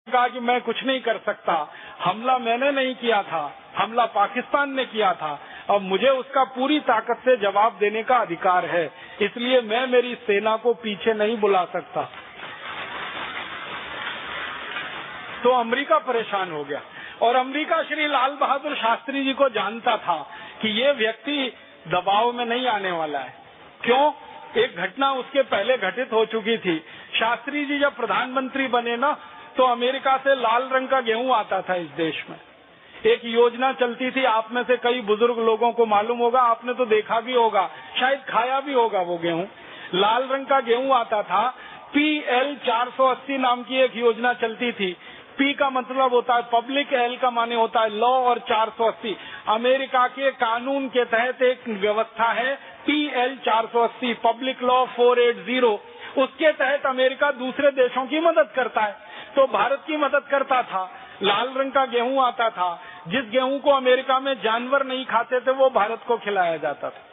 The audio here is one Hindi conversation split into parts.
कहा कि मैं कुछ नहीं कर सकता, हमला मैंने नहीं किया था, हमला पाकिस्तान ने किया था, अब मुझे उसका पूरी ताकत से जवाब देने का अधिकार है, इसलिए मैं मेरी सेना को पीछे नहीं बुला सकता। तो अमेरिका परेशान हो गया और अमेरिका श्री लाल बहादुर शास्त्री जी को जानता था कि ये व्यक्ति दबाव में नहीं आने वाला है। क्यों? एक घटना उसके पहले घटित हो चुकी थी। शास्त्री जी जब प्रधानमंत्री बने ना, तो अमेरिका से लाल रंग का गेहूं आता था इस देश में। एक योजना चलती थी, आप में से कई बुजुर्ग लोगों को मालूम होगा, आपने तो देखा भी होगा, शायद खाया भी होगा वो गेहूं। लाल रंग का गेहूं आता था। PL 480 नाम की एक योजना चलती थी। P का मतलब होता है पब्लिक, L का माने होता है लॉ और 480 अमेरिका के कानून के तहत एक व्यवस्था है PL 480 पब्लिक लॉ 480। उसके तहत अमेरिका दूसरे देशों की मदद करता है, तो भारत की मदद करता था। लाल रंग का गेहूं आता था, जिस गेहूं को अमेरिका में जानवर नहीं खाते थे वो भारत को खिलाया जाता था।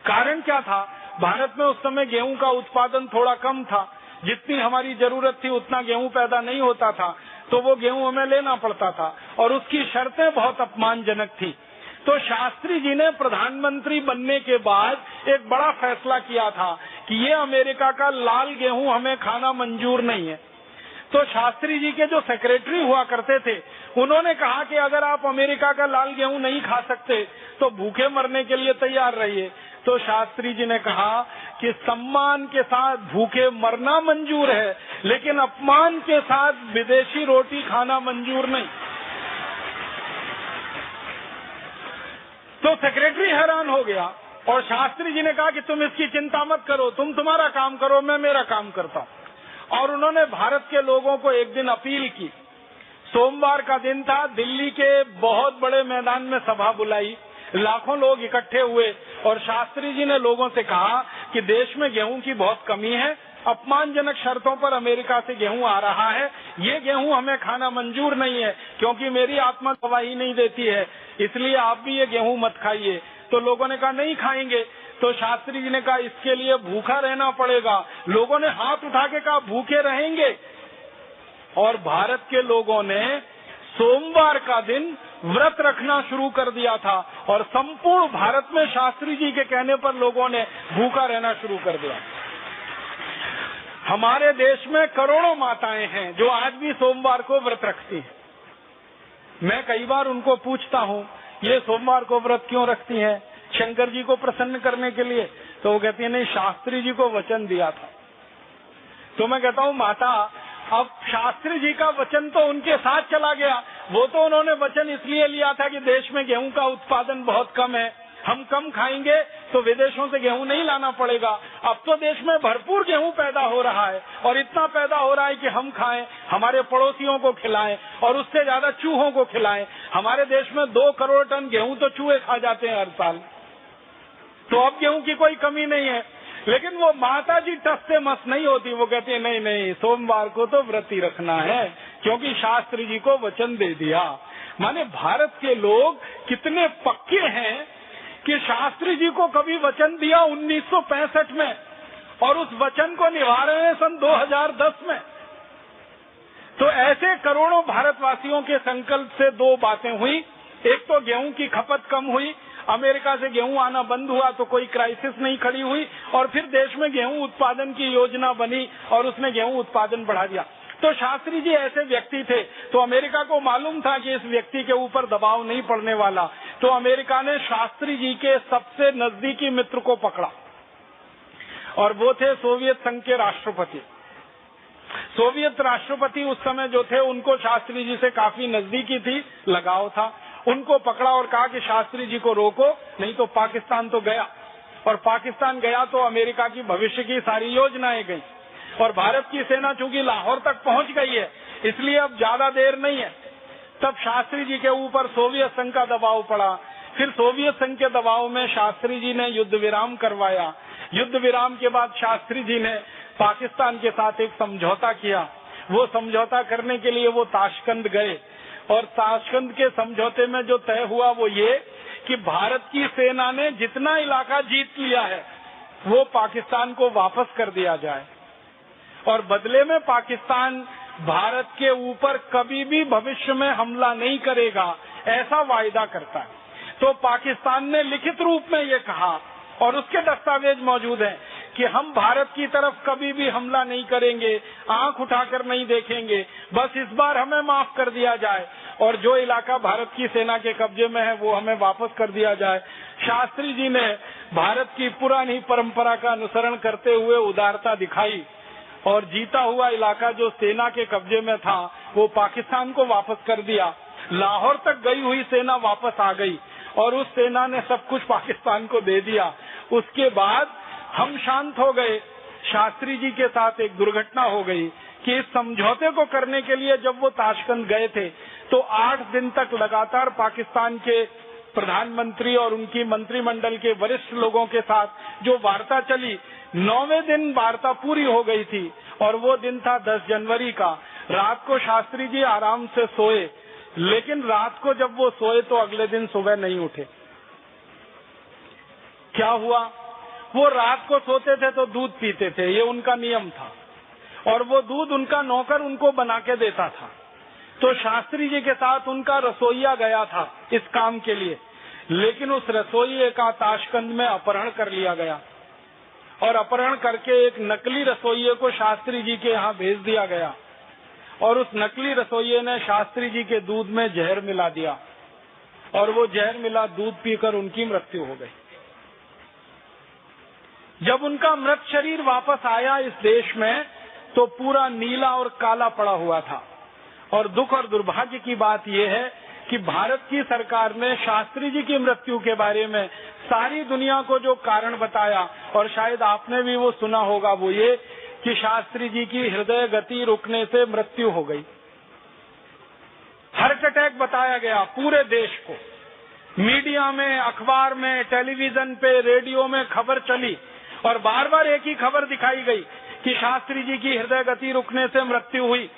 कारण क्या था? भारत में उस समय गेहूं का उत्पादन थोड़ा कम था, जितनी हमारी जरूरत थी उतना गेहूं पैदा नहीं होता था, तो वो गेहूं हमें लेना पड़ता था और उसकी शर्तें बहुत अपमानजनक थी। तो शास्त्री जी ने प्रधानमंत्री बनने के बाद एक बड़ा फैसला किया था कि ये अमेरिका का लाल गेहूं हमें खाना मंजूर नहीं है। तो शास्त्री जी के जो सेक्रेटरी हुआ करते थे, उन्होंने कहा कि अगर आप अमेरिका का लाल गेहूं नहीं खा सकते तो भूखे मरने के लिए तैयार रहिए। तो शास्त्री जी ने कहा कि सम्मान के साथ भूखे मरना मंजूर है, लेकिन अपमान के साथ विदेशी रोटी खाना मंजूर नहीं। तो सेक्रेटरी हैरान हो गया और शास्त्री जी ने कहा कि तुम इसकी चिंता मत करो, तुम तुम्हारा काम करो, मैं मेरा काम करता हूँ। और उन्होंने भारत के लोगों को एक दिन अपील की। सोमवार का दिन था, दिल्ली के बहुत बड़े मैदान में सभा बुलाई, लाखों लोग इकट्ठे हुए और शास्त्री जी ने लोगों से कहा कि देश में गेहूं की बहुत कमी है, अपमानजनक शर्तों पर अमेरिका से गेहूं आ रहा है, ये गेहूं हमें खाना मंजूर नहीं है क्योंकि मेरी आत्मा गवाही नहीं देती है, इसलिए आप भी ये गेहूं मत खाइए। तो लोगों ने कहा नहीं खाएंगे। तो शास्त्री जी ने कहा इसके लिए भूखा रहना पड़ेगा। लोगों ने हाथ उठा के कहा भूखे रहेंगे। और भारत के लोगों ने सोमवार का दिन व्रत रखना शुरू कर दिया था और संपूर्ण भारत में शास्त्री जी के कहने पर लोगों ने भूखा रहना शुरू कर दिया। हमारे देश में करोड़ों माताएं हैं जो आज भी सोमवार को व्रत रखती हैं। मैं कई बार उनको पूछता हूँ ये सोमवार को व्रत क्यों रखती हैं? शंकर जी को प्रसन्न करने के लिए? तो वो कहती है नहीं, शास्त्री जी को वचन दिया था। तो मैं कहता हूँ माता, अब शास्त्री जी का वचन तो उनके साथ चला गया, वो तो उन्होंने वचन इसलिए लिया था कि देश में गेहूं का उत्पादन बहुत कम है, हम कम खाएंगे तो विदेशों से गेहूं नहीं लाना पड़ेगा। अब तो देश में भरपूर गेहूं पैदा हो रहा है और इतना पैदा हो रहा है कि हम खाएं, हमारे पड़ोसियों को खिलाएं और उससे ज्यादा चूहों को खिलाएं। हमारे देश में 2 करोड़ टन गेहूं तो चूहे खा जाते हैं हर साल, तो अब गेहूं की कोई कमी नहीं है। लेकिन वो माता जी टस से मस नहीं होती, वो कहती है नहीं नहीं, सोमवार को तो व्रत ही रखना है क्योंकि शास्त्री जी को वचन दे दिया। माने भारत के लोग कितने पक्के हैं कि शास्त्री जी को कभी वचन दिया 1965 में और उस वचन को निभा रहे हैं सन 2010 में। तो ऐसे करोड़ों भारतवासियों के संकल्प से 2 बातें हुई। एक तो गेहूं की खपत कम हुई, अमेरिका से गेहूं आना बंद हुआ तो कोई क्राइसिस नहीं खड़ी हुई, और फिर देश में गेहूं उत्पादन की योजना बनी और उसने गेहूं उत्पादन बढ़ा दिया। तो शास्त्री जी ऐसे व्यक्ति थे, तो अमेरिका को मालूम था कि इस व्यक्ति के ऊपर दबाव नहीं पड़ने वाला, तो अमेरिका ने शास्त्री जी के सबसे नजदीकी मित्र को पकड़ा और वो थे सोवियत संघ के राष्ट्रपति। सोवियत राष्ट्रपति उस समय जो थे उनको शास्त्री जी से काफी नजदीकी थी, लगाव था। उनको पकड़ा और कहा कि शास्त्री जी को रोको, नहीं तो पाकिस्तान तो गया, और पाकिस्तान गया तो अमेरिका की भविष्य की सारी योजनाएं गई। और भारत की सेना चूंकि लाहौर तक पहुंच गई है, इसलिए अब ज्यादा देर नहीं है। तब शास्त्री जी के ऊपर सोवियत संघ का दबाव पड़ा। फिर सोवियत संघ के दबाव में शास्त्री जी ने युद्ध विराम करवाया। युद्ध विराम के बाद शास्त्री जी ने पाकिस्तान के साथ एक समझौता किया। वो समझौता करने के लिए वो ताशकंद गए और ताशकंद के समझौते में जो तय हुआ वो ये कि भारत की सेना ने जितना इलाका जीत लिया है वो पाकिस्तान को वापस कर दिया जाए और बदले में पाकिस्तान भारत के ऊपर कभी भी भविष्य में हमला नहीं करेगा, ऐसा वायदा करता है। तो पाकिस्तान ने लिखित रूप में ये कहा और उसके दस्तावेज मौजूद हैं कि हम भारत की तरफ कभी भी हमला नहीं करेंगे, आंख उठाकर नहीं देखेंगे, बस इस बार हमें माफ कर दिया जाए और जो इलाका भारत की सेना के कब्जे में है वो हमें वापस कर दिया जाए। शास्त्री जी ने भारत की पुरानी परंपरा का अनुसरण करते हुए उदारता दिखाई और जीता हुआ इलाका जो सेना के कब्जे में था वो पाकिस्तान को वापस कर दिया। लाहौर तक गई हुई सेना वापस आ गई और उस सेना ने सब कुछ पाकिस्तान को दे दिया। उसके बाद हम शांत हो गए। शास्त्री जी के साथ एक दुर्घटना हो गई कि इस समझौते को करने के लिए जब वो ताशकंद गए थे तो 8 दिन तक लगातार पाकिस्तान के प्रधानमंत्री और उनकी मंत्रिमंडल के वरिष्ठ लोगों के साथ जो वार्ता चली, 9वें दिन वार्ता पूरी हो गई थी और वो दिन था 10 जनवरी का। रात को शास्त्री जी आराम से सोए, लेकिन रात को जब वो सोए तो अगले दिन सुबह नहीं उठे। क्या हुआ? वो रात को सोते थे तो दूध पीते थे, ये उनका नियम था और वो दूध उनका नौकर उनको बना के देता था। तो शास्त्री जी के साथ उनका रसोइया गया था इस काम के लिए, लेकिन उस रसोइये का ताशकंद में अपहरण कर लिया गया और अपहरण करके एक नकली रसोइये को शास्त्री जी के यहाँ भेज दिया गया और उस नकली रसोइये ने शास्त्री जी के दूध में जहर मिला दिया और वो जहर मिला दूध पीकर उनकी मृत्यु हो गई। जब उनका मृत शरीर वापस आया इस देश में तो पूरा नीला और काला पड़ा हुआ था और दुख और दुर्भाग्य की बात यह है कि भारत की सरकार ने शास्त्री जी की मृत्यु के बारे में सारी दुनिया को जो कारण बताया, और शायद आपने भी वो सुना होगा, वो ये कि शास्त्री जी की हृदय गति रुकने से मृत्यु हो गई। हार्ट अटैक बताया गया पूरे देश को, मीडिया में, अखबार में, टेलीविजन पे, रेडियो में खबर चली और बार बार एक ही खबर दिखाई गई कि शास्त्री जी की हृदय गति रुकने से मृत्यु हुई।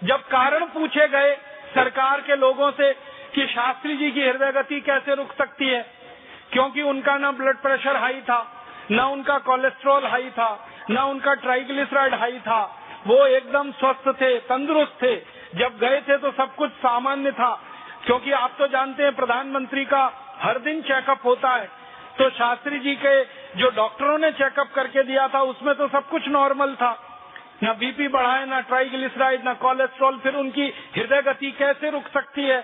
जब कारण पूछे गए सरकार के लोगों से कि शास्त्री जी की हृदय गति कैसे रुक सकती है, क्योंकि उनका ना ब्लड प्रेशर हाई था, ना उनका कोलेस्ट्रॉल हाई था, ना उनका ट्राइग्लिसराइड हाई था, वो एकदम स्वस्थ थे, तंदुरुस्त थे। जब गए थे तो सब कुछ सामान्य था, क्योंकि आप तो जानते हैं प्रधानमंत्री का हर दिन चेकअप होता है। तो शास्त्री जी के जो डॉक्टरों ने चेकअप करके दिया था उसमें तो सब कुछ नॉर्मल था, ना बीपी बढ़ा है, ना ट्राइग्लिसराइड, ना कोलेस्ट्रॉल, फिर उनकी हृदय गति कैसे रुक सकती है?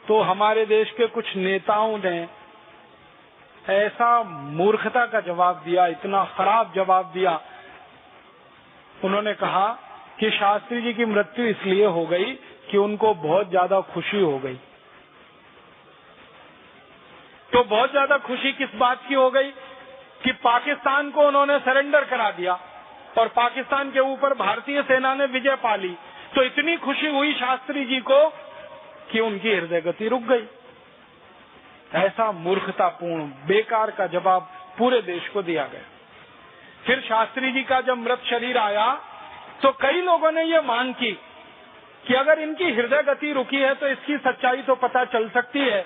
तो हमारे देश के कुछ नेताओं ने ऐसा मूर्खता का जवाब दिया, इतना खराब जवाब दिया। उन्होंने कहा कि शास्त्री जी की मृत्यु इसलिए हो गई कि उनको बहुत ज्यादा खुशी हो गई। तो बहुत ज्यादा खुशी किस बात की हो गई कि पाकिस्तान को उन्होंने सरेंडर करा दिया और पाकिस्तान के ऊपर भारतीय सेना ने विजय पा ली। तो इतनी खुशी हुई शास्त्री जी को कि उनकी हृदय गति रुक गई। ऐसा मूर्खतापूर्ण, बेकार का जवाब पूरे देश को दिया गया। फिर शास्त्री जी का जब मृत शरीर आया तो कई लोगों ने ये मांग की कि अगर इनकी हृदय गति रुकी है तो इसकी सच्चाई तो पता चल सकती है,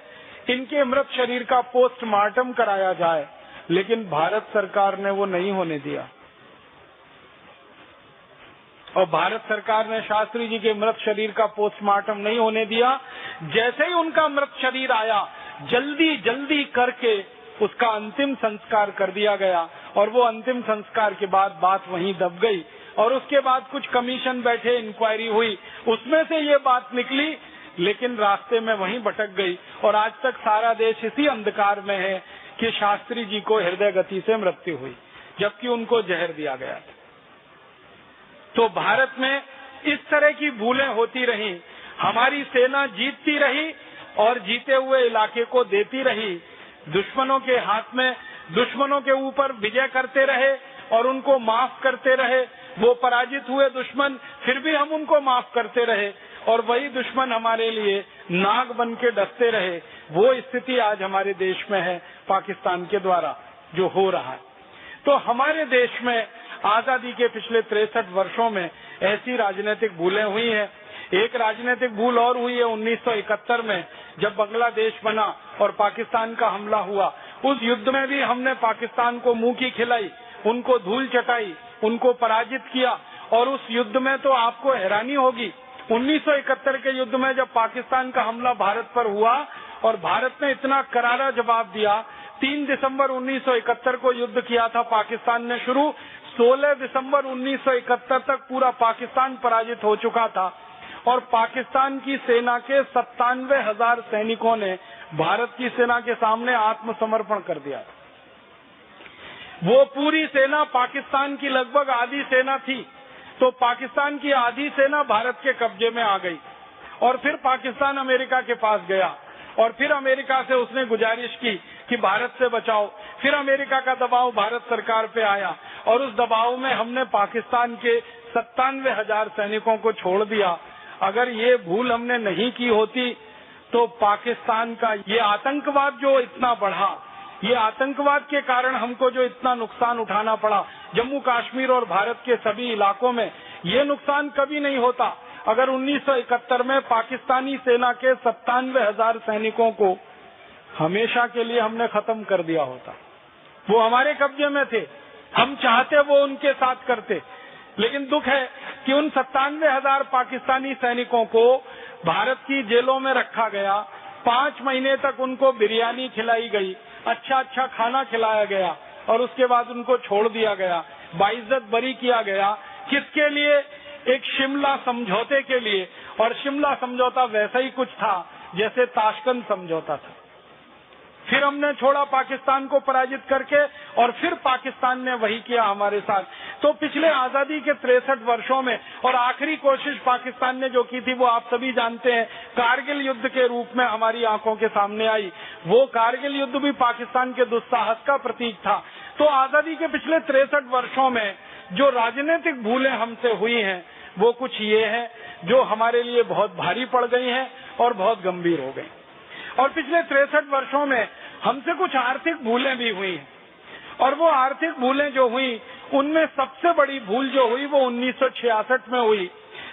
इनके मृत शरीर का पोस्टमार्टम कराया जाए। लेकिन भारत सरकार ने वो नहीं होने दिया और भारत सरकार ने शास्त्री जी के मृत शरीर का पोस्टमार्टम नहीं होने दिया। जैसे ही उनका मृत शरीर आया, जल्दी जल्दी करके उसका अंतिम संस्कार कर दिया गया और वो अंतिम संस्कार के बाद बात वहीं दब गई। और उसके बाद कुछ कमीशन बैठे, इंक्वायरी हुई, उसमें से ये बात निकली, लेकिन रास्ते में वहीं भटक गई और आज तक सारा देश इसी अंधकार में है कि शास्त्री जी को हृदय गति से मृत्यु हुई, जबकि उनको जहर दिया गया था। तो भारत में इस तरह की भूलें होती रहीं, हमारी सेना जीतती रही और जीते हुए इलाके को देती रही, दुश्मनों के हाथ में, दुश्मनों के ऊपर विजय करते रहे और उनको माफ करते रहे। वो पराजित हुए दुश्मन, फिर भी हम उनको माफ करते रहे और वही दुश्मन हमारे लिए नाग बन के डसते रहे। वो स्थिति आज हमारे देश में है पाकिस्तान के द्वारा जो हो रहा है। तो हमारे देश में आजादी के पिछले 63 वर्षों में ऐसी राजनीतिक भूलें हुई हैं। एक राजनीतिक भूल और हुई है 1971 में, जब बांग्लादेश बना और पाकिस्तान का हमला हुआ। उस युद्ध में भी हमने पाकिस्तान को मुंह की खिलाई, उनको धूल चटाई, उनको पराजित किया और उस युद्ध में तो आपको हैरानी होगी, 1971 के युद्ध में जब पाकिस्तान का हमला भारत पर हुआ और भारत ने इतना करारा जवाब दिया, 3 दिसंबर 1971 को युद्ध किया था पाकिस्तान ने शुरू, 16 दिसंबर 1971 तक पूरा पाकिस्तान पराजित हो चुका था और पाकिस्तान की सेना के 97,000 सैनिकों ने भारत की सेना के सामने आत्मसमर्पण कर दिया। वो पूरी सेना पाकिस्तान की लगभग आधी सेना थी, तो पाकिस्तान की आधी सेना भारत के कब्जे में आ गई और फिर पाकिस्तान अमेरिका के पास गया और फिर अमेरिका से उसने गुजारिश की कि भारत से बचाओ। फिर अमेरिका का दबाव भारत सरकार पे आया और उस दबाव में हमने पाकिस्तान के 97,000 सैनिकों को छोड़ दिया। अगर ये भूल हमने नहीं की होती तो पाकिस्तान का ये आतंकवाद जो इतना बढ़ा, ये आतंकवाद के कारण हमको जो इतना नुकसान उठाना पड़ा जम्मू कश्मीर और भारत के सभी इलाकों में, ये नुकसान कभी नहीं होता अगर 1971 में पाकिस्तानी सेना के 97,000 सैनिकों को हमेशा के लिए हमने खत्म कर दिया होता। वो हमारे कब्जे में थे, हम चाहते वो उनके साथ करते, लेकिन दुख है कि उन 97,000 पाकिस्तानी सैनिकों को भारत की जेलों में रखा गया। 5 महीने तक उनको बिरयानी खिलाई गई, अच्छा अच्छा खाना खिलाया गया और उसके बाद उनको छोड़ दिया गया, बाइज्जत बरी किया गया। किसके लिए? एक शिमला समझौते के लिए। और शिमला समझौता वैसा ही कुछ था जैसे ताशकंद समझौता था। फिर हमने छोड़ा पाकिस्तान को पराजित करके और फिर पाकिस्तान ने वही किया हमारे साथ। तो पिछले आजादी के 63 वर्षों में और आखिरी कोशिश पाकिस्तान ने जो की थी वो आप सभी जानते हैं, कारगिल युद्ध के रूप में हमारी आंखों के सामने आई। वो कारगिल युद्ध भी पाकिस्तान के दुस्साहस का प्रतीक था। तो आजादी के पिछले 63 वर्षों में जो राजनीतिक भूलें हमसे हुई हैं वो कुछ ये है जो हमारे लिए बहुत भारी पड़ गई हैं और बहुत गंभीर हो गई। और पिछले 63 वर्षों में हमसे कुछ आर्थिक भूलें भी हुई हैं और वो आर्थिक भूलें जो हुई उनमें सबसे बड़ी भूल जो हुई वो 1966 में हुई,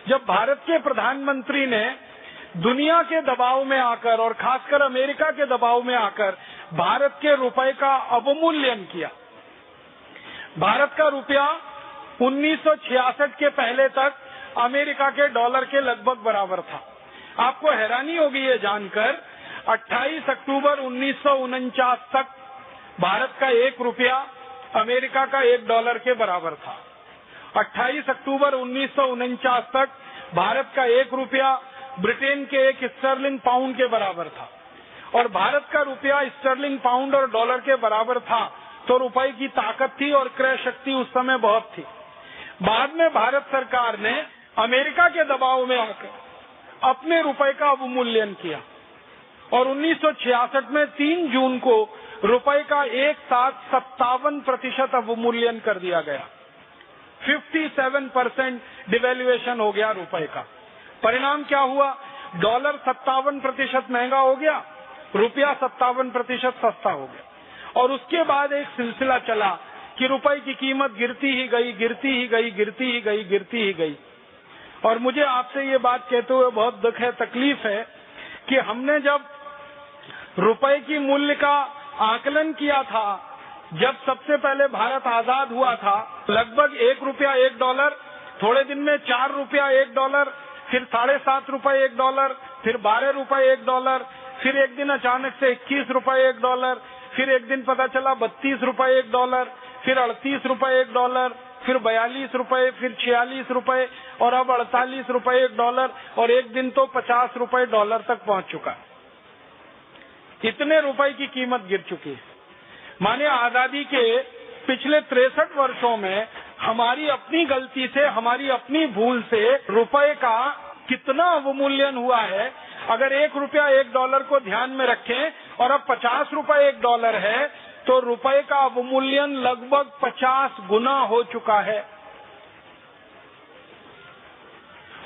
जब भारत के प्रधानमंत्री ने दुनिया के दबाव में आकर और खासकर अमेरिका के दबाव में आकर भारत के रुपए का अवमूल्यन किया। भारत का रुपया 1966 के पहले तक अमेरिका के डॉलर के लगभग बराबर था। आपको हैरानी होगी ये जानकर, 28 अक्टूबर 1949 तक भारत का 1 रुपया अमेरिका का $1 के बराबर था। 28 अक्टूबर 1949 तक भारत का 1 रुपया ब्रिटेन के 1 स्टर्लिंग पाउंड के बराबर था। और भारत का रुपया स्टर्लिंग पाउंड और डॉलर के बराबर था तो रुपए की ताकत थी और क्रय शक्ति उस समय बहुत थी। बाद में भारत सरकार ने अमेरिका के दबाव में आकर अपने रुपए का अवमूल्यन किया और 1966 में 3 जून को रुपए का एक साथ 57% अवमूल्यन कर दिया गया। 57% डिवेल्युएशन हो गया रुपए का। परिणाम क्या हुआ? डॉलर 57% महंगा हो गया, रुपया 57% सस्ता हो गया। और उसके बाद एक सिलसिला चला कि रुपए की कीमत गिरती ही गई, गिरती ही गई, गिरती ही गई, गिरती ही गई। और मुझे आपसे ये बात कहते हुए बहुत दुख है, तकलीफ है कि हमने जब रुपए की मूल्य का आकलन किया था, जब सबसे पहले भारत आजाद हुआ था, लगभग 1 रुपया $1, थोड़े दिन में 4 रुपया $1, फिर 7.5 रुपए $1, फिर 12 रुपए $1, फिर एक दिन अचानक से 21 रुपए $1, फिर एक दिन पता चला 32 रुपए $1, फिर 38 रुपए $1, फिर 42 रुपए, फिर 46 रुपए और अब 48 रुपए $1 और एक दिन तो 50 रुपए $1 तक पहुंच चुका। इतने रुपए की कीमत गिर चुकी है। माने आजादी के पिछले 63 वर्षों में हमारी अपनी गलती से, हमारी अपनी भूल से रुपए का कितना अवमूल्यन हुआ है। अगर 1 रुपया $1 को ध्यान में रखें और अब 50 रुपए $1 है तो रुपए का अवमूल्यन लगभग 50 गुना हो चुका है।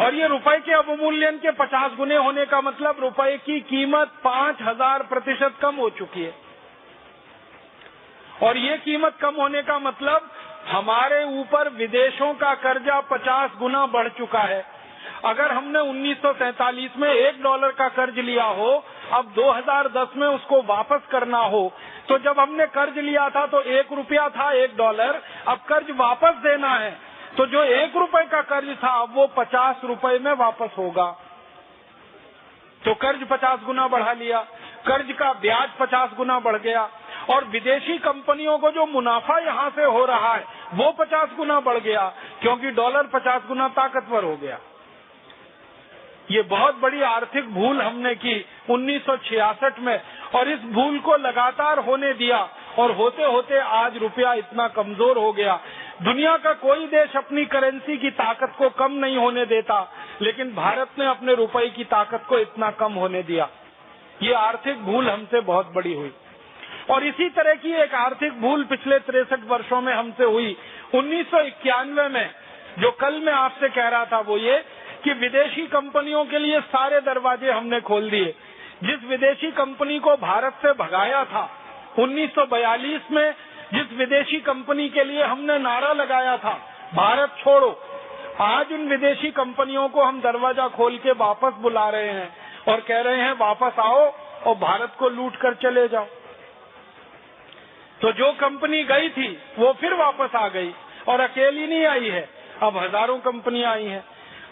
और ये रुपए के अवमूल्यन के 50 गुने होने का मतलब रुपए की कीमत 5000% कम हो चुकी है। और ये कीमत कम होने का मतलब हमारे ऊपर विदेशों का कर्जा 50 गुना बढ़ चुका है। अगर हमने 1947 में $1 का कर्ज लिया हो, अब 2010 में उसको वापस करना हो, तो जब हमने कर्ज लिया था तो 1 रुपया था $1, अब कर्ज वापस देना है तो जो 1 रुपए का कर्ज था वो 50 रुपए में वापस होगा। तो कर्ज 50 गुना बढ़ा लिया, कर्ज का ब्याज 50 गुना बढ़ गया, और विदेशी कंपनियों को जो मुनाफा यहाँ से हो रहा है वो 50 गुना बढ़ गया, क्योंकि डॉलर 50 गुना ताकतवर हो गया। ये बहुत बड़ी आर्थिक भूल हमने की 1966 में, और इस भूल को लगातार होने दिया, और होते होते आज रुपया इतना कमजोर हो गया। दुनिया का कोई देश अपनी करेंसी की ताकत को कम नहीं होने देता, लेकिन भारत ने अपने रुपए की ताकत को इतना कम होने दिया। ये आर्थिक भूल हमसे बहुत बड़ी हुई। और इसी तरह की एक आर्थिक भूल पिछले 63 वर्षों में हमसे हुई। 1991 में जो कल मैं आपसे कह रहा था वो ये कि विदेशी कंपनियों के लिए सारे दरवाजे हमने खोल दिए। जिस विदेशी कंपनी को भारत से भगाया था 1942 में, जिस विदेशी कंपनी के लिए हमने नारा लगाया था भारत छोड़ो, आज उन विदेशी कंपनियों को हम दरवाजा खोल के वापस बुला रहे हैं और कह रहे हैं वापस आओ और भारत को लूट कर चले जाओ। तो जो कंपनी गई थी वो फिर वापस आ गई, और अकेली नहीं आई है, अब हजारों कंपनियां आई हैं।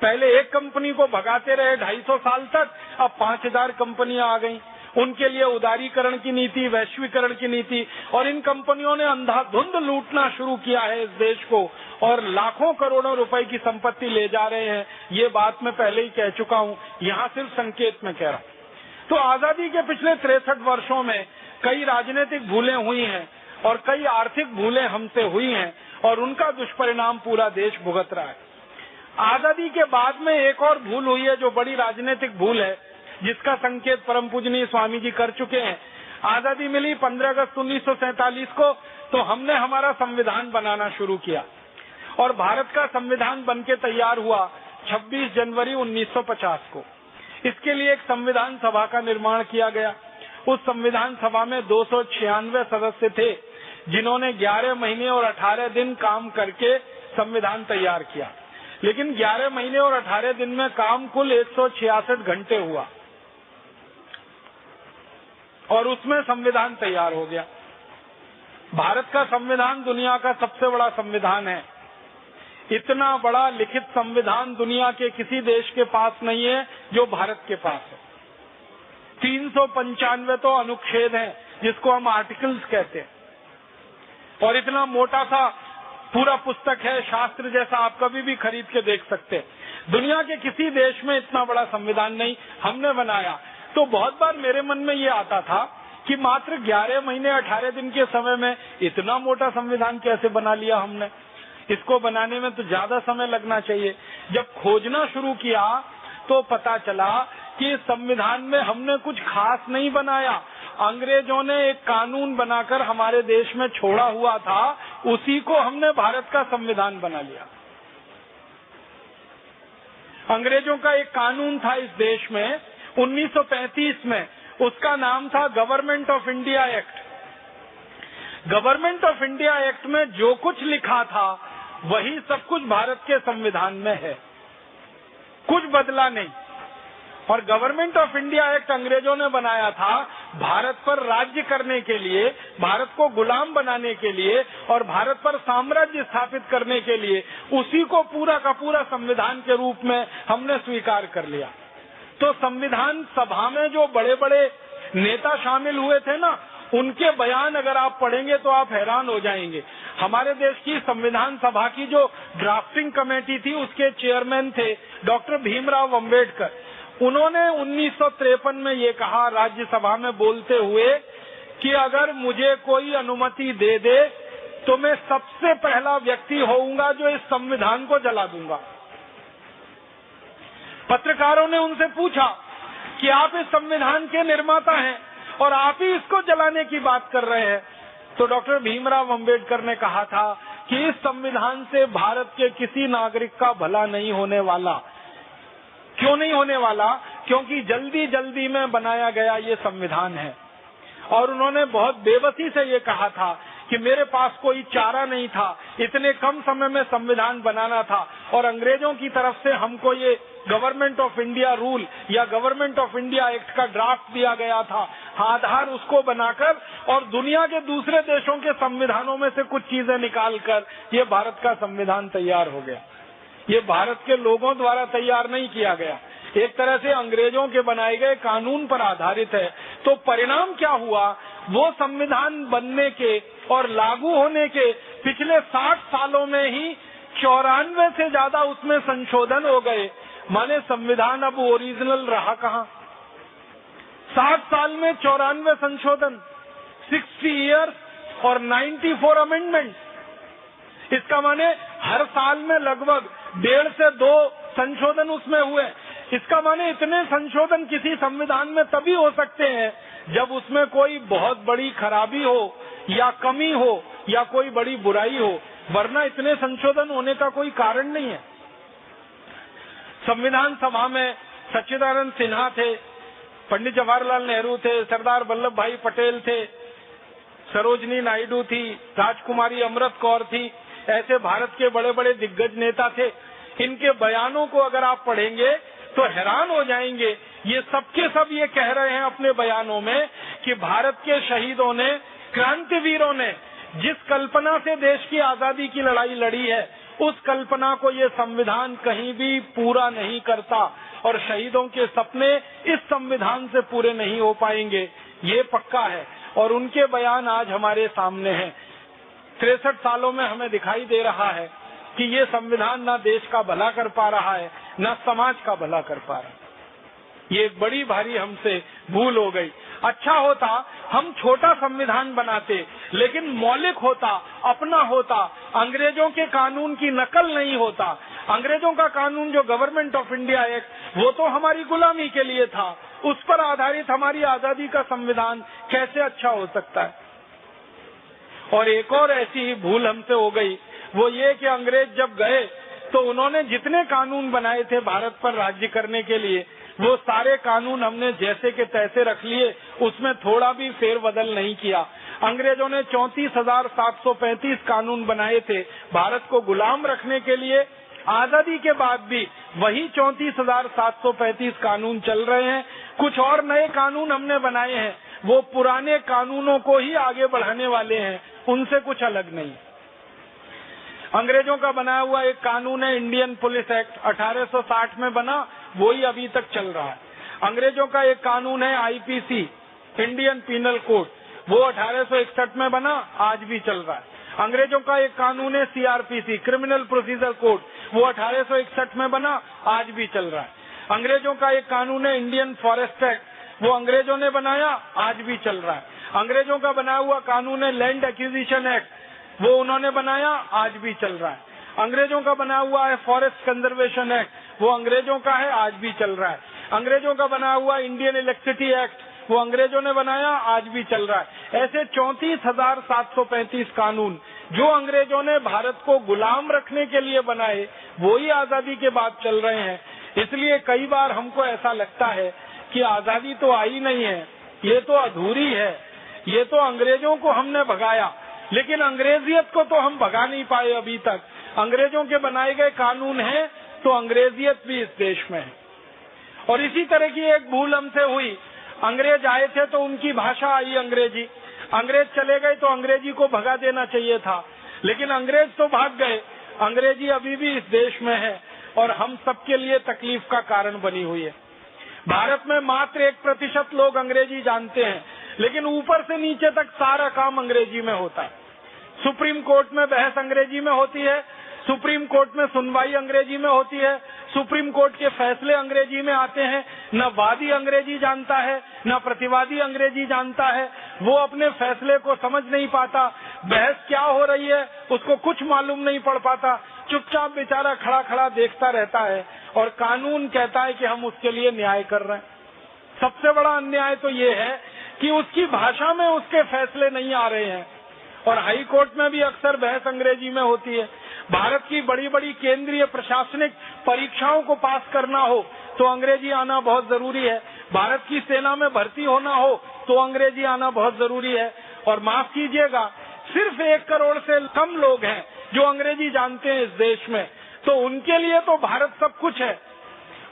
पहले एक कंपनी को भगाते रहे 250 साल तक, अब 5000 कंपनियां आ गई। उनके लिए उदारीकरण की नीति, वैश्वीकरण की नीति, और इन कंपनियों ने अंधाधुंध लूटना शुरू किया है इस देश को, और लाखों करोड़ों रुपए की संपत्ति ले जा रहे हैं। ये बात मैं पहले ही कह चुका हूँ, यहाँ सिर्फ संकेत में कह रहा हूँ। तो आजादी के पिछले 63 वर्षों में कई राजनीतिक भूलें हुई हैं और कई आर्थिक भूलें हमसे हुई हैं, और उनका दुष्परिणाम पूरा देश भुगत रहा है। आजादी के बाद में एक और भूल हुई है जो बड़ी राजनीतिक भूल है, जिसका संकेत परम पूजनीय स्वामी जी कर चुके हैं। आजादी मिली 15 अगस्त 1947 को, तो हमने हमारा संविधान बनाना शुरू किया, और भारत का संविधान बनके तैयार हुआ 26 जनवरी 1950 को। इसके लिए एक संविधान सभा का निर्माण किया गया। उस संविधान सभा में 296 सदस्य थे, जिन्होंने 11 महीने और 18 दिन काम करके संविधान तैयार किया। लेकिन 11 महीने और 18 दिन में काम कुल 166 घंटे हुआ, और उसमें संविधान तैयार हो गया। भारत का संविधान दुनिया का सबसे बड़ा संविधान है। इतना बड़ा लिखित संविधान दुनिया के किसी देश के पास नहीं है जो भारत के पास है। 395 तो अनुच्छेद हैं, जिसको हम आर्टिकल्स कहते हैं, और इतना मोटा सा पूरा पुस्तक है, शास्त्र जैसा, आप कभी भी खरीद के देख सकते हैं। दुनिया के किसी देश में इतना बड़ा संविधान नहीं, हमने बनाया। तो बहुत बार मेरे मन में ये आता था कि मात्र 11 महीने 18 दिन के समय में इतना मोटा संविधान कैसे बना लिया हमने, इसको बनाने में तो ज्यादा समय लगना चाहिए। जब खोजना शुरू किया तो पता चला कि इस संविधान में हमने कुछ खास नहीं बनाया। अंग्रेजों ने एक कानून बनाकर हमारे देश में छोड़ा हुआ था, उसी को हमने भारत का संविधान बना लिया। अंग्रेजों का एक कानून था इस देश में 1935 में, उसका नाम था government of India act. Government of India act में जो कुछ लिखा था वही सब कुछ भारत के संविधान में है, कुछ बदला नहीं। और गवर्नमेंट ऑफ इंडिया एक्ट अंग्रेजों ने बनाया था भारत पर राज्य करने के लिए, भारत को गुलाम बनाने के लिए और भारत पर साम्राज्य स्थापित करने के लिए। उसी को पूरा का पूरा संविधान के रूप में हमने स्वीकार कर लिया। तो संविधान सभा में जो बड़े बड़े नेता शामिल हुए थे ना, उनके बयान अगर आप पढ़ेंगे तो आप हैरान हो जाएंगे। हमारे देश की संविधान सभा की जो ड्राफ्टिंग कमेटी थी, उसके चेयरमैन थे डॉक्टर भीमराव अंबेडकर। उन्होंने 1953 में ये कहा राज्यसभा में बोलते हुए कि अगर मुझे कोई अनुमति दे दे तो मैं सबसे पहला व्यक्ति होऊंगा जो इस संविधान को जला दूंगा। पत्रकारों ने उनसे पूछा कि आप इस संविधान के निर्माता हैं और आप ही इसको जलाने की बात कर रहे हैं। तो डॉक्टर भीमराव अंबेडकर ने कहा था कि इस संविधान से भारत के किसी नागरिक का भला नहीं होने वाला। क्यों नहीं होने वाला? क्योंकि जल्दी जल्दी में बनाया गया ये संविधान है। और उन्होंने बहुत बेबसी से ये कहा था कि मेरे पास कोई चारा नहीं था, इतने कम समय में संविधान बनाना था, और अंग्रेजों की तरफ से हमको ये गवर्नमेंट ऑफ इंडिया रूल या गवर्नमेंट ऑफ इंडिया एक्ट का ड्राफ्ट दिया गया था। आधार उसको बनाकर और दुनिया के दूसरे देशों के संविधानों में से कुछ चीजें निकालकर ये भारत का संविधान तैयार हो गया। ये भारत के लोगों द्वारा तैयार नहीं किया गया, एक तरह से अंग्रेजों के बनाए गए कानून पर आधारित है। तो परिणाम क्या हुआ, वो संविधान बनने के और लागू होने के पिछले 60 सालों में ही 94 से ज्यादा उसमें संशोधन हो गए। माने संविधान अब ओरिजिनल रहा कहाँ। 60 साल में 94 संशोधन, 60 इयर्स और 94 अमेंडमेंट। इसका माने हर साल में लगभग 1.5 से 2 संशोधन उसमें हुए। इसका माने इतने संशोधन किसी संविधान में तभी हो सकते हैं जब उसमें कोई बहुत बड़ी खराबी हो या कमी हो या कोई बड़ी बुराई हो, वरना इतने संशोधन होने का कोई कारण नहीं है। संविधान सभा में सच्चिदानंद सिन्हा थे, पंडित जवाहरलाल नेहरू थे, सरदार वल्लभ भाई पटेल थे, सरोजनी नायडू थी, राजकुमारी अमृत कौर थी। ऐसे भारत के बड़े बड़े दिग्गज नेता थे। इनके बयानों को अगर आप पढ़ेंगे तो हैरान हो जाएंगे। ये सबके सब ये कह रहे हैं अपने बयानों में कि भारत के शहीदों ने, क्रांतिवीरों ने जिस कल्पना से देश की आजादी की लड़ाई लड़ी है, उस कल्पना को ये संविधान कहीं भी पूरा नहीं करता और शहीदों के सपने इस संविधान से पूरे नहीं हो पाएंगे, ये पक्का है। और उनके बयान आज हमारे सामने हैं। 63 सालों में हमें दिखाई दे रहा है कि ये संविधान ना देश का भला कर पा रहा है, ना समाज का भला कर पा रहा है। ये एक बड़ी भारी हमसे भूल हो गई। अच्छा होता हम छोटा संविधान बनाते, लेकिन मौलिक होता, अपना होता, अंग्रेजों के कानून की नकल नहीं होता। अंग्रेजों का कानून जो गवर्नमेंट ऑफ इंडिया एक्ट, वो तो हमारी गुलामी के लिए था। उस पर आधारित हमारी आजादी का संविधान कैसे अच्छा हो सकता है। और एक और ऐसी ही भूल हमसे हो गई, वो ये कि अंग्रेज जब गए तो उन्होंने जितने कानून बनाए थे भारत पर राज्य करने के लिए, वो सारे कानून हमने जैसे के तैसे रख लिए, उसमें थोड़ा भी फेरबदल नहीं किया। अंग्रेजों ने 34,735 कानून बनाए थे भारत को गुलाम रखने के लिए। आजादी के बाद भी वही 34,735 कानून चल रहे हैं। कुछ और नए कानून हमने बनाए हैं, वो पुराने कानूनों को ही आगे बढ़ाने वाले हैं, उनसे कुछ अलग नहीं। अंग्रेजों का बनाया हुआ एक कानून है इंडियन पुलिस एक्ट, 1860 में बना, वही अभी तक चल रहा है। अंग्रेजों का एक कानून है आईपीसी, इंडियन पीनल कोड, वो 1861 में बना, आज भी चल रहा है। अंग्रेजों का एक कानून है सीआरपीसी, क्रिमिनल प्रोसीजर कोड, वो 1861 में बना, आज भी चल रहा है। अंग्रेजों का एक कानून है इंडियन फॉरेस्ट एक्ट, वो अंग्रेजों ने बनाया, आज भी चल रहा है। अंग्रेजों का बनाया हुआ कानून है लैंड एक्विजिशन एक्ट, वो उन्होंने बनाया, आज भी चल रहा है। अंग्रेजों का बना हुआ है फॉरेस्ट कंजर्वेशन एक्ट, वो अंग्रेजों का है, आज भी चल रहा है। अंग्रेजों का बना हुआ इंडियन इलेक्ट्रिसिटी एक्ट, वो अंग्रेजों ने बनाया, आज भी चल रहा है। ऐसे 34,735 कानून जो अंग्रेजों ने भारत को गुलाम रखने के लिए बनाए, वो ही आजादी के बाद चल रहे हैं। इसलिए कई बार हमको ऐसा लगता है कि आजादी तो आई नहीं है, ये तो अधूरी है, ये तो अंग्रेजों को हमने भगाया, लेकिन अंग्रेजियत को तो हम भगा नहीं पाए अभी तक। अंग्रेजों के बनाए गए कानून हैं तो अंग्रेजियत भी इस देश में है। और इसी तरह की एक भूल हमसे हुई, अंग्रेज आए थे तो उनकी भाषा आई अंग्रेजी, अंग्रेज चले गए तो अंग्रेजी को भगा देना चाहिए था, लेकिन अंग्रेज तो भाग गए, अंग्रेजी अभी भी इस देश में है और हम सबके लिए तकलीफ का कारण बनी हुई है। भारत में मात्र 1% लोग अंग्रेजी जानते हैं, लेकिन ऊपर से नीचे तक सारा काम अंग्रेजी में होता है। सुप्रीम कोर्ट में बहस अंग्रेजी में होती है, सुप्रीम कोर्ट में सुनवाई अंग्रेजी में होती है, सुप्रीम कोर्ट के फैसले अंग्रेजी में आते हैं। न वादी अंग्रेजी जानता है, न प्रतिवादी अंग्रेजी जानता है, वो अपने फैसले को समझ नहीं पाता, बहस क्या हो रही है उसको कुछ मालूम नहीं पड़ पाता, चुपचाप बेचारा खड़ा खड़ा देखता रहता है और कानून कहता है कि हम उसके लिए न्याय कर रहे हैं। सबसे बड़ा अन्याय तो ये है कि उसकी भाषा में उसके फैसले नहीं आ रहे हैं। और हाई कोर्ट में भी अक्सर बहस अंग्रेजी में होती है। भारत की बड़ी बड़ी केंद्रीय प्रशासनिक परीक्षाओं को पास करना हो तो अंग्रेजी आना बहुत जरूरी है। भारत की सेना में भर्ती होना हो तो अंग्रेजी आना बहुत जरूरी है। और माफ कीजिएगा, सिर्फ 1 करोड़ से कम लोग हैं जो अंग्रेजी जानते हैं इस देश में, तो उनके लिए तो भारत सब कुछ है।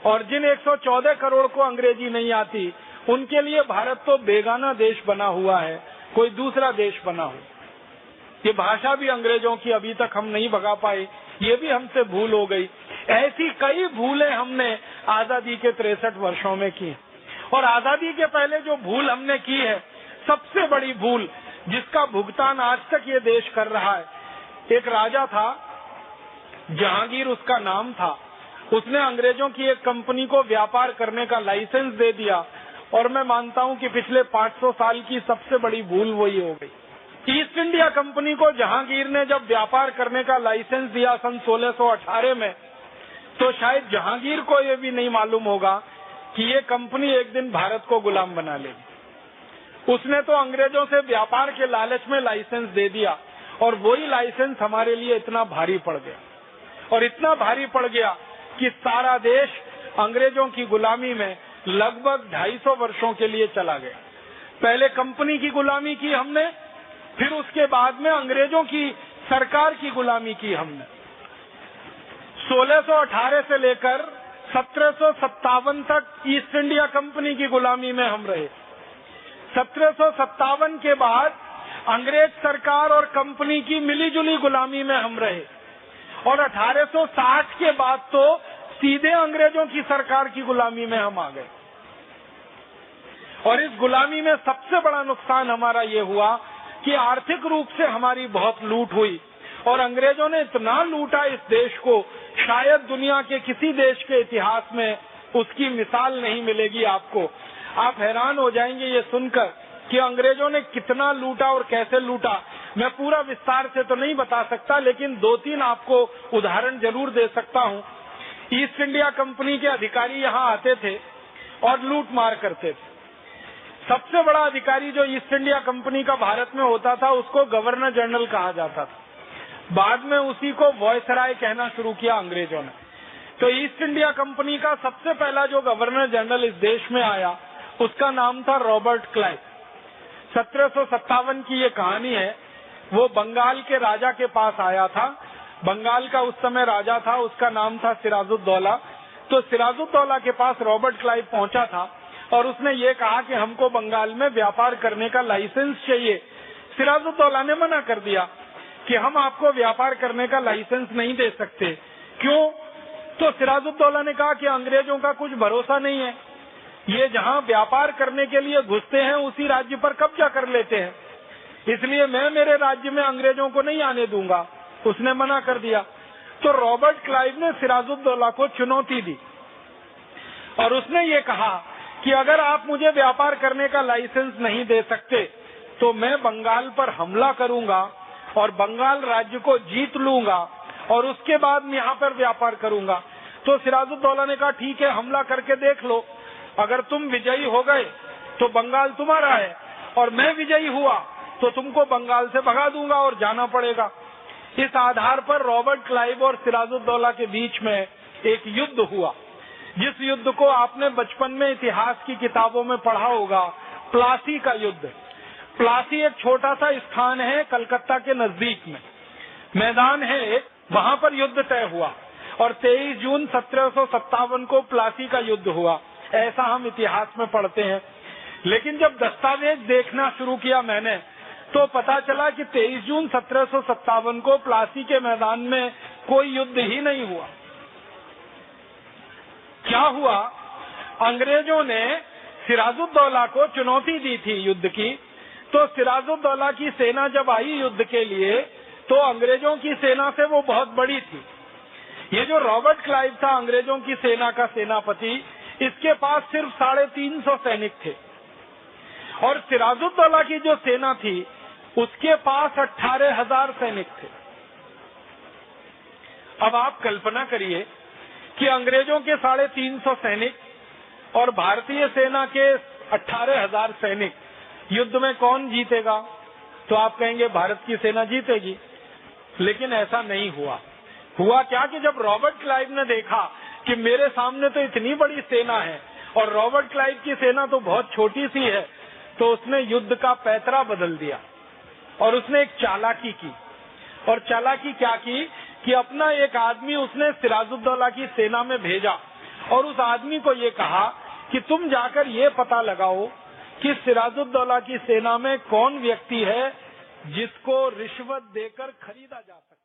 और जिन 114 करोड़ को अंग्रेजी नहीं आती, उनके लिए भारत तो बेगाना देश बना हुआ है, कोई दूसरा देश बना हो। ये भाषा भी अंग्रेजों की अभी तक हम नहीं भगा पाए, ये भी हमसे भूल हो गई। ऐसी कई भूलें हमने आजादी के 63 वर्षों में की। और आजादी के पहले जो भूल हमने की है, सबसे बड़ी भूल जिसका भुगतान आज तक ये देश कर रहा है, एक राजा था, जहांगीर उसका नाम था। उसने अंग्रेजों की एक कंपनी को व्यापार करने का लाइसेंस दे दिया, और मैं मानता हूं कि पिछले 500 साल की सबसे बड़ी भूल वही हो गई। ईस्ट इंडिया कंपनी को जहांगीर ने जब व्यापार करने का लाइसेंस दिया सन 1618 में, तो शायद जहांगीर को ये भी नहीं मालूम होगा कि ये कंपनी एक दिन भारत को गुलाम बना लेगी। उसने तो अंग्रेजों से व्यापार के लालच में लाइसेंस दे दिया, और वही लाइसेंस हमारे लिए इतना भारी पड़ गया, और इतना भारी पड़ गया कि सारा देश अंग्रेजों की गुलामी में लगभग 250 वर्षों के लिए चला गया। पहले कंपनी की गुलामी की हमने, फिर उसके बाद में अंग्रेजों की सरकार की गुलामी की हमने। 1618 से लेकर 1757 तक ईस्ट इंडिया कंपनी की गुलामी में हम रहे। 1757 के बाद अंग्रेज सरकार और कंपनी की मिलीजुली गुलामी में हम रहे, और 1860 के बाद तो सीधे अंग्रेजों की सरकार की गुलामी में हम आ गए। और इस गुलामी में सबसे बड़ा नुकसान हमारा ये हुआ कि आर्थिक रूप से हमारी बहुत लूट हुई, और अंग्रेजों ने इतना लूटा इस देश को, शायद दुनिया के किसी देश के इतिहास में उसकी मिसाल नहीं मिलेगी आपको। आप हैरान हो जाएंगे ये सुनकर कि अंग्रेजों ने कितना लूटा और कैसे लूटा। मैं पूरा विस्तार से तो नहीं बता सकता, लेकिन 2-3 आपको उदाहरण जरूर दे सकता हूँ। ईस्ट इंडिया कंपनी के अधिकारी यहाँ आते थे और लूट मार करते थे। सबसे बड़ा अधिकारी जो ईस्ट इंडिया कंपनी का भारत में होता था, उसको गवर्नर जनरल कहा जाता था। बाद में उसी को वॉयसराय कहना शुरू किया अंग्रेजों ने। तो ईस्ट इंडिया कंपनी का सबसे पहला जो गवर्नर जनरल इस देश में आया, उसका नाम था रॉबर्ट क्लाइव। 1757 की ये कहानी है। वो बंगाल के राजा के पास आया था। बंगाल का उस समय राजा था, उसका नाम था सिराजुद्दौला। तो सिराजुद्दौला के पास रॉबर्ट क्लाइव पहुंचा था, और उसने ये कहा कि हमको बंगाल में व्यापार करने का लाइसेंस चाहिए। सिराजुद्दौला ने मना कर दिया कि हम आपको व्यापार करने का लाइसेंस नहीं दे सकते। क्यों? तो सिराजुद्दौला ने कहा कि अंग्रेजों का कुछ भरोसा नहीं है, ये जहाँ व्यापार करने के लिए घुसते हैं उसी राज्य पर कब्जा कर लेते हैं, इसलिए मैं मेरे राज्य में अंग्रेजों को नहीं आने दूंगा। उसने मना कर दिया। तो रॉबर्ट क्लाइव ने सिराजुद्दौला को चुनौती दी, और उसने ये कहा कि अगर आप मुझे व्यापार करने का लाइसेंस नहीं दे सकते, तो मैं बंगाल पर हमला करूंगा और बंगाल राज्य को जीत लूंगा, और उसके बाद यहाँ पर व्यापार करूंगा। तो सिराजुद्दौला ने कहा ठीक है, हमला करके देख लो, अगर तुम विजयी हो गए तो बंगाल तुम्हारा है, और मैं विजयी हुआ तो तुमको बंगाल से भगा दूंगा और जाना पड़ेगा। इस आधार पर रॉबर्ट क्लाइव और सिराजुद्दौला के बीच में एक युद्ध हुआ, जिस युद्ध को आपने बचपन में इतिहास की किताबों में पढ़ा होगा, प्लासी का युद्ध। प्लासी एक छोटा सा स्थान है कलकत्ता के नजदीक में, मैदान है, वहाँ पर युद्ध तय हुआ, और 23 जून 1757 को प्लासी का युद्ध हुआ, ऐसा हम इतिहास में पढ़ते हैं। लेकिन जब दस्तावेज देखना शुरू किया मैंने, तो पता चला कि 23 जून 1757 को प्लासी के मैदान में कोई युद्ध ही नहीं हुआ। क्या हुआ? अंग्रेजों ने सिराजुद्दौला को चुनौती दी थी युद्ध की। तो सिराजुद्दौला की सेना जब आई युद्ध के लिए, तो अंग्रेजों की सेना से वो बहुत बड़ी थी। ये जो रॉबर्ट क्लाइव था, अंग्रेजों की सेना का सेनापति, इसके पास सिर्फ 350 सैनिक थे, और सिराजुद्दौला की जो सेना थी उसके पास 18,000 सैनिक थे। अब आप कल्पना करिए कि अंग्रेजों के 350 सैनिक और भारतीय सेना के 18,000 सैनिक, युद्ध में कौन जीतेगा? तो आप कहेंगे भारत की सेना जीतेगी, लेकिन ऐसा नहीं हुआ। हुआ क्या कि जब रॉबर्ट क्लाइव ने देखा कि मेरे सामने तो इतनी बड़ी सेना है और रॉबर्ट क्लाइव की सेना तो बहुत छोटी सी है, तो उसने युद्ध का पैतरा बदल दिया, और उसने एक चालाकी की। और चालाकी क्या की कि अपना एक आदमी उसने सिराजुद्दौला की सेना में भेजा, और उस आदमी को ये कहा कि तुम जाकर ये पता लगाओ कि सिराजुद्दौला की सेना में कौन व्यक्ति है जिसको रिश्वत देकर खरीदा जा सकता है।